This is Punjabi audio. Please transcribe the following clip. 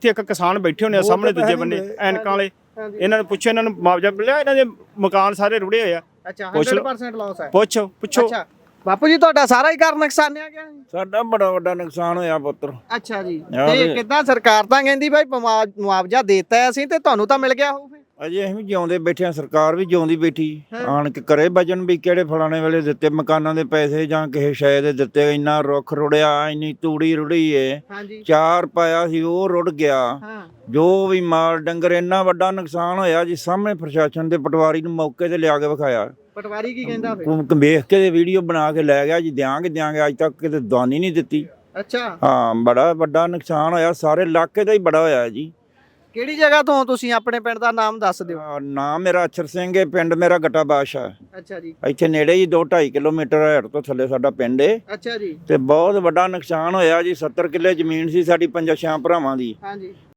ਇੱਥੇ ਇੱਕ ਕਿਸਾਨ ਬੈਠੇ ਹੋਣੇ ਆ ਸਾਹਮਣੇ ਦੂਜੇ ਬੰਨੇ ਐਨਕਾਂ ਵਾਲੇ, ਇਹਨਾਂ ਨੂੰ ਪੁੱਛੋ ਇਹਨਾਂ ਨੂੰ ਮੁਆਵਜ਼ਾ ਮਿਲਿਆ? ਇਹਨਾਂ ਦੇ ਮਕਾਨ ਸਾਰੇ ਰੁੜੇ ਹੋਏ ਆ। ਅੱਛਾ 100% ਲਾਸ ਹੈ। ਪੁੱਛੋ ਅੱਛਾ ਬਾਪੂ ਜੀ ਤੁਹਾਡਾ ਸਾਰਾ ਹੀ ਘਰ ਨੁਕਸਾਨਿਆ ਗਿਆ ਜੀ? ਸਾਡਾ ਬੜਾ ਵੱਡਾ ਨੁਕਸਾਨ ਹੋਇਆ ਪੁੱਤਰ। ਅੱਛਾ ਜੀ ਤੇ ਕਿੱਦਾਂ ਸਰਕਾਰ ਤਾਂ ਕਹਿੰਦੀ ਭਾਈ ਮੁਆਵਜ਼ਾ ਦੇਤਾ ਅਸੀਂ ਤੇ ਤੁਹਾਨੂੰ ਤਾਂ ਮਿਲ ਗਿਆ ਹੋਊ ਫਿਰ? ਅਜੇ ਅਸੀਂ ਵੀ ਜਿਉਂਦੇ ਬੈਠੇ ਆ, ਸਰਕਾਰ ਵੀ ਜਿਉਂਦੀ ਬੈਠੀ ਆਣ ਕੇ ਕਰੇ ਵਜਨ ਵੀ ਕਿਹੜੇ ਫਲਾਣੇ ਵੇਲੇ ਦਿੱਤੇ ਮਕਾਨਾਂ ਦੇ ਪੈਸੇ ਜਾਂ ਕਿਸੇ ਸ਼ੈ ਦੇ ਦਿੱਤੇ। ਇੰਨਾ ਰੁੱਖ ਰੁੜਿਆ, ਇੰਨੀ ਤੂੜੀ ਰੁੜੀ ਏ, ਚਾਰ ਪਾਇਆ ਸੀ ਉਹ ਰੁੜ ਗਿਆ, ਜੋ ਵੀ ਮਾਲ ਡੰਗਰ, ਇੰਨਾ ਵੱਡਾ ਨੁਕਸਾਨ ਹੋਇਆ ਜੀ। ਸਾਹਮਣੇ ਪ੍ਰਸ਼ਾਸਨ ਦੇ ਪਟਵਾਰੀ ਨੂੰ ਮੌਕੇ ਤੇ ਲਿਆ ਕੇ ਵਿਖਾਇਆ। ਪਟਵਾਰੀ ਕੀ ਕਹਿੰਦਾ ਫਿਰ? ਵੇਖ ਕੇ ਵੀਡੀਓ ਬਣਾ ਕੇ ਲੈ ਗਿਆ ਜੀ, ਦਿਆਂਗੇ ਅੱਜ ਤੱਕ ਕਿਤੇ ਦਾਨੀ ਨਹੀਂ ਦਿੱਤੀ। ਅੱਛਾ ਹਾਂ ਬੜਾ ਵੱਡਾ ਨੁਕਸਾਨ ਹੋਇਆ, ਸਾਰੇ ਇਲਾਕੇ ਦਾ ਹੀ ਬੜਾ ਹੋਇਆ ਜੀ। ਕਿਹੜੀ ਜਗ੍ਹਾ ਤੋਂ ਤੁਸੀਂ? ਆਪਣੇ ਪਿੰਡ ਦਾ ਨਾਮ ਦੱਸ ਦਿਓ। ਨਾਮ ਮੇਰਾ ਅਛਰ ਸਿੰਘ ਹੈ, ਪਿੰਡ ਮੇਰਾ ਗਟਾ ਬਾਦਸ਼ਾਹ। ਅੱਛਾ ਜੀ ਇੱਥੇ ਨੇੜੇ ਹੀ 2-2.5 ਕਿਲੋਮੀਟਰ ਹੇਠ ਤੋਂ ਥੱਲੇ ਸਾਡਾ ਪਿੰਡ ਹੈ। ਅੱਛਾ ਜੀ ਤੇ ਬਹੁਤ ਵੱਡਾ ਨੁਕਸਾਨ ਹੋਇਆ ਜੀ। 70 ਕਿੱਲੇ ਜ਼ਮੀਨ ਸੀ ਸਾਡੀ 5-6 ਭਰਾਵਾਂ ਦੀ। ਹਾਂਜੀ